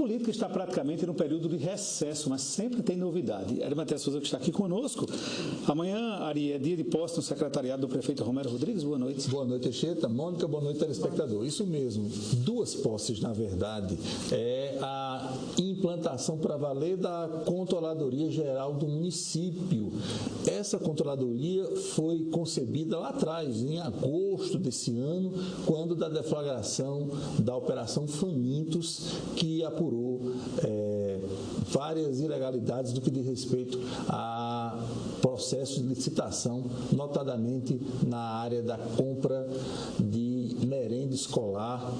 política está praticamente no período de recesso, mas sempre tem novidade. Ari Matias Souza, que está aqui conosco. Amanhã, Ari, é dia de posse no secretariado do prefeito Romero Rodrigues. Boa noite. Boa noite, Teixeira. Mônica, boa noite, telespectador. Isso mesmo, duas posses, na verdade. É a implantação para valer da Controladoria Geral do município. Essa controladoria foi concebida lá atrás, em agosto desse ano, quando da deflagração da Operação Famintos, que apurou várias ilegalidades do que diz respeito a processos de licitação, notadamente na área da compra de merenda escolar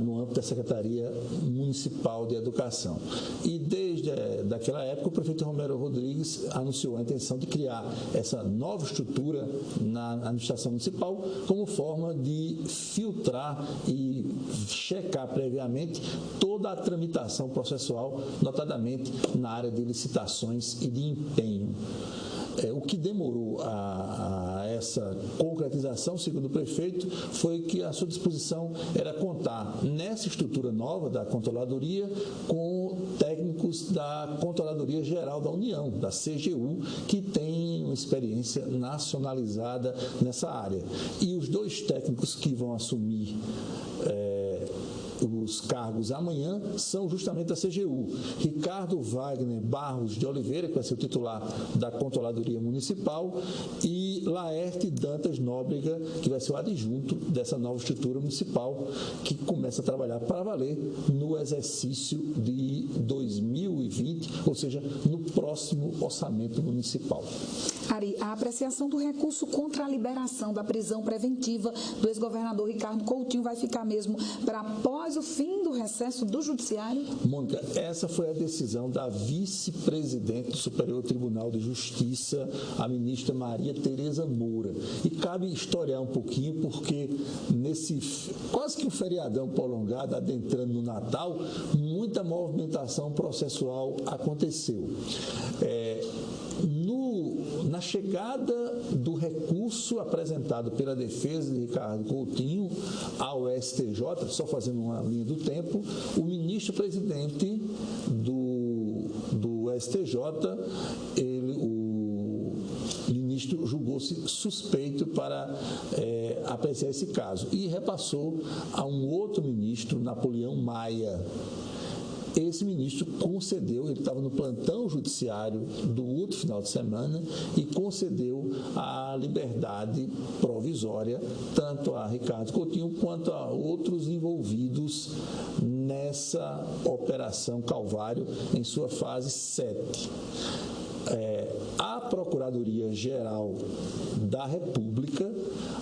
no âmbito da Secretaria Municipal de Educação. E desde daquela época, o prefeito Romero Rodrigues anunciou a intenção de criar essa nova estrutura na administração municipal como forma de filtrar e checar previamente toda a tramitação processual, notadamente na área de licitações e de empenho. O que demorou a essa concretização, segundo o prefeito, foi que a sua disposição era contar nessa estrutura nova da Controladoria com técnicos da Controladoria Geral da União, da CGU, que tem uma experiência nacionalizada nessa área. E os dois técnicos que vão assumir os cargos amanhã são justamente da CGU. Ricardo Wagner Barros de Oliveira, que vai ser o titular da Controladoria Municipal, e Laerte Dantas Nóbrega, que vai ser o adjunto dessa nova estrutura municipal, que começa a trabalhar para valer no exercício de 2020, ou seja, no próximo orçamento municipal. Ari, a apreciação do recurso contra a liberação da prisão preventiva do ex-governador Ricardo Coutinho vai ficar mesmo para após o fim do recesso do Judiciário? Mônica, essa foi a decisão da vice-presidente do Superior Tribunal de Justiça, a ministra Maria Tereza Moura. E cabe historiar um pouquinho, porque nesse quase que um feriadão prolongado, adentrando no Natal, muita movimentação processual aconteceu. Na chegada do recurso apresentado pela defesa de Ricardo Coutinho ao STJ, só fazendo uma linha do tempo, o ministro-presidente do STJ, o ministro julgou-se suspeito para apreciar esse caso e repassou a um outro ministro, Napoleão Maia. Esse ministro concedeu, ele estava no plantão judiciário do último final de semana e concedeu a liberdade provisória tanto a Ricardo Coutinho quanto a outros envolvidos nessa Operação Calvário em sua fase 7. A Procuradoria-Geral da República,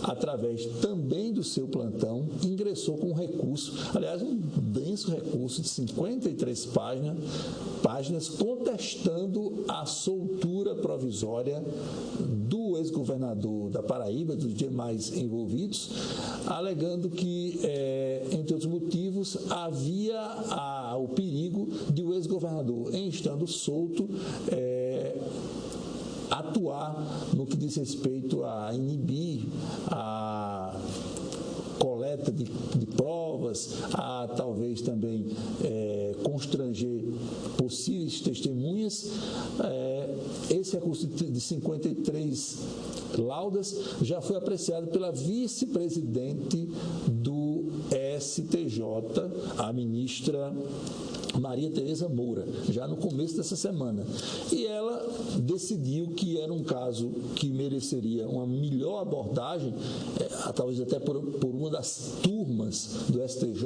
através também do seu plantão, ingressou com um recurso, aliás, um denso recurso de 53 páginas, contestando a soltura provisória do ex-governador da Paraíba, dos demais envolvidos, alegando que, entre outros motivos, havia o perigo de o ex-governador, em estando solto, atuar no que diz respeito a inibir a coleta de provas, a talvez também constranger possíveis testemunhas. Esse recurso de 53 laudas já foi apreciado pela vice-presidente do STJ, a ministra Maria Tereza Moura, já no começo dessa semana. E ela decidiu que era um caso que mereceria uma melhor abordagem, talvez até por uma das turmas do STJ,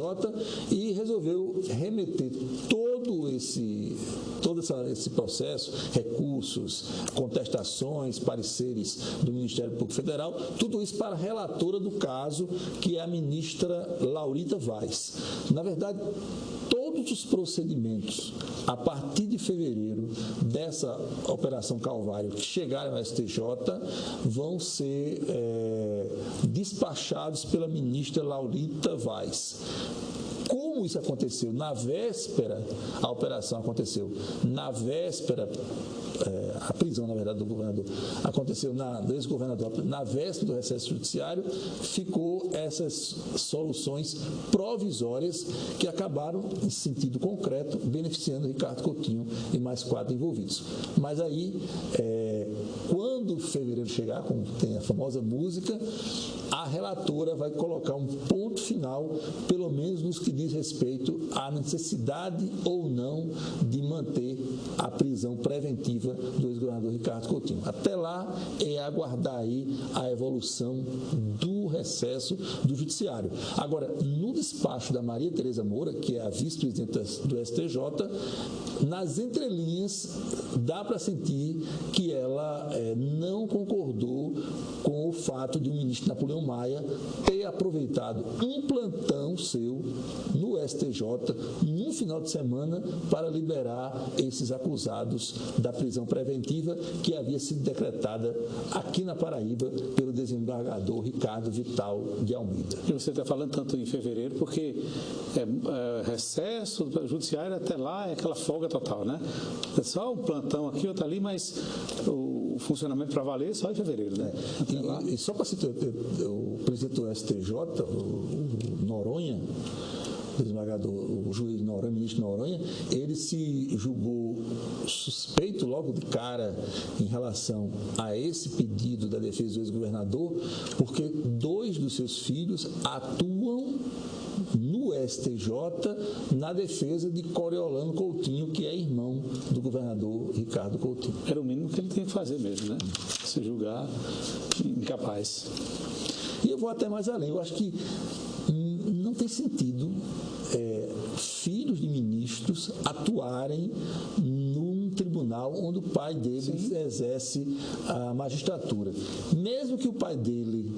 e resolveu remeter todo esse processo, recursos, contestações, pareceres do Ministério Público Federal, tudo isso para a relatora do caso, que é a ministra Laurita Vaz. Na verdade, todos os procedimentos, a partir de fevereiro, dessa Operação Calvário que chegaram ao STJ, vão ser despachados pela ministra Laurita Vaz. Como isso aconteceu na véspera, a operação aconteceu na véspera, a prisão, na verdade, do governador, aconteceu do ex-governador na véspera do recesso judiciário, ficou essas soluções provisórias que acabaram, em sentido concreto, beneficiando Ricardo Coutinho e mais 4 envolvidos. Mas aí, quando fevereiro chegar, como tem a famosa música, a relatora vai colocar um ponto final, pelo menos nos que diz respeito à necessidade ou não de manter a prisão preventiva do ex-governador Ricardo Coutinho. Até lá é aguardar aí a evolução do recesso do Judiciário. Agora, no despacho da Maria Tereza Moura, que é a vice-presidenta do STJ, nas entrelinhas dá para sentir que ela não concordou com o fato de o ministro Napoleão Maia ter aproveitado um plantão seu no STJ num final de semana para liberar esses acusados da prisão preventiva que havia sido decretada aqui na Paraíba pelo desembargador Ricardo Vital de Almeida. E você está falando tanto em fevereiro porque recesso judiciário até lá é aquela folga total, né? É só um plantão aqui, outro ali, mas o funcionamento para valer é só em fevereiro, né? E só para citar, o presidente do STJ, o Noronha, o desembargador, o juiz Noronha, ministro Noronha, ele se julgou suspeito logo de cara em relação a esse pedido da defesa do ex-governador, porque 2 dos seus filhos atuam no STJ na defesa de Coriolano Coutinho, que é irmão do governador Ricardo Coutinho. Era o mínimo que ele tinha que fazer mesmo, né? Se julgar incapaz. E eu vou até mais além. Eu acho que não tem sentido filhos de ministros atuarem num tribunal onde o pai deles exerce a magistratura. Mesmo que o pai dele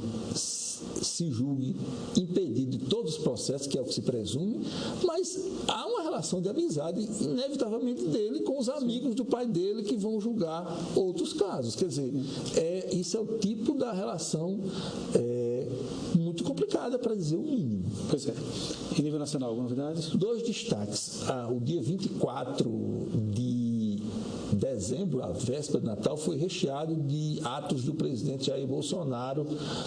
se julgue impedido de todos os processos, que é o que se presume, mas há uma relação de amizade, inevitavelmente, dele com os amigos do pai dele que vão julgar outros casos. Quer dizer, isso é o tipo da relação muito complicada, para dizer o mínimo. Pois é. Em nível nacional, alguma novidade? 2 destaques. O dia 24 de dezembro, a véspera de Natal, foi recheado de atos do presidente Jair Bolsonaro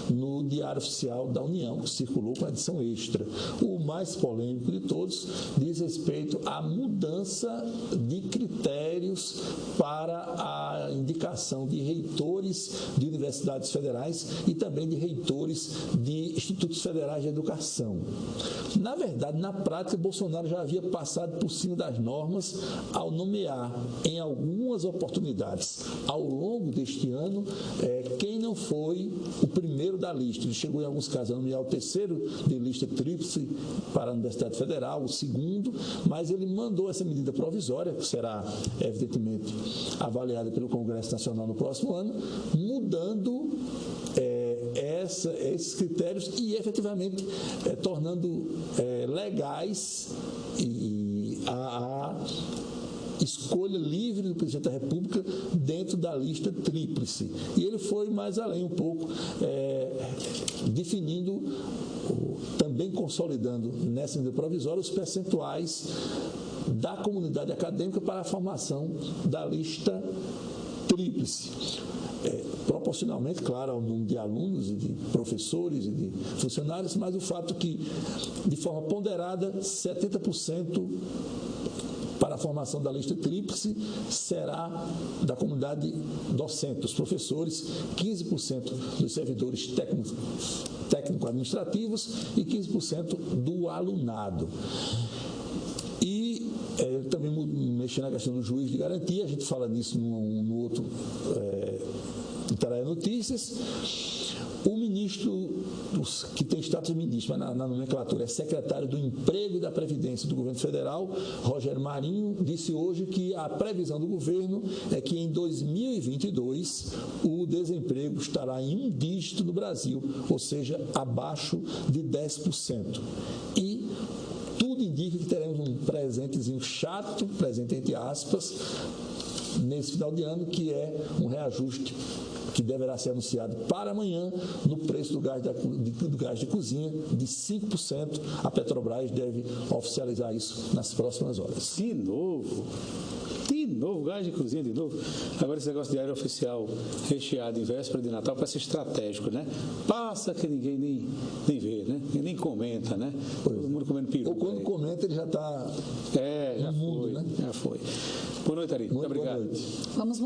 no Diário Oficial da União, que circulou com a edição extra. O mais polêmico de todos diz respeito à mudança de critérios para a indicação de reitores de universidades federais e também de reitores de institutos federais de educação. Na verdade, na prática, Bolsonaro já havia passado por cima das normas ao nomear em algumas oportunidades ao longo deste ano quem não foi o primeiro da lista. Ele chegou em alguns casos a nomear o terceiro de lista tríplice para a Universidade Federal, o segundo, mas ele mandou essa medida provisória, que será evidentemente avaliada pelo Congresso Nacional no próximo ano, mudando esses critérios e efetivamente tornando legais a escolha livre do presidente da República dentro da lista tríplice. E ele foi mais além um pouco, definindo, também consolidando nessa medida provisória os percentuais da comunidade acadêmica para a formação da lista tríplice. Proporcionalmente, claro, ao número de alunos e de professores e de funcionários, mas o fato que, de forma ponderada, 70% para a formação da lista tríplice será da comunidade docente, dos professores, 15% dos servidores técnico-administrativos e 15% do alunado. E também mexendo na questão do juiz de garantia, a gente fala nisso no outro Itaraiá Notícias. O ministro, que tem status de ministro, mas na nomenclatura é secretário do Emprego e da Previdência do governo federal, Rogério Marinho, disse hoje que a previsão do governo é que em 2022 o desemprego estará em 1 dígito no Brasil, ou seja, abaixo de 10%. E tudo indica que teremos um presentezinho chato, presente entre aspas, nesse final de ano, que é um reajuste que deverá ser anunciado para amanhã no preço do gás de cozinha de 5%. A Petrobras deve oficializar isso nas próximas horas. De novo, gás de cozinha de novo. Agora esse negócio de diário oficial recheado em véspera de Natal parece estratégico, né? Passa que ninguém nem vê, né? Ninguém nem comenta, né? Todo mundo comendo peru. Ou quando comenta ele já está já no mundo, foi, né? Já foi. Boa noite, Ari. Muito obrigado. Boa noite. Vamos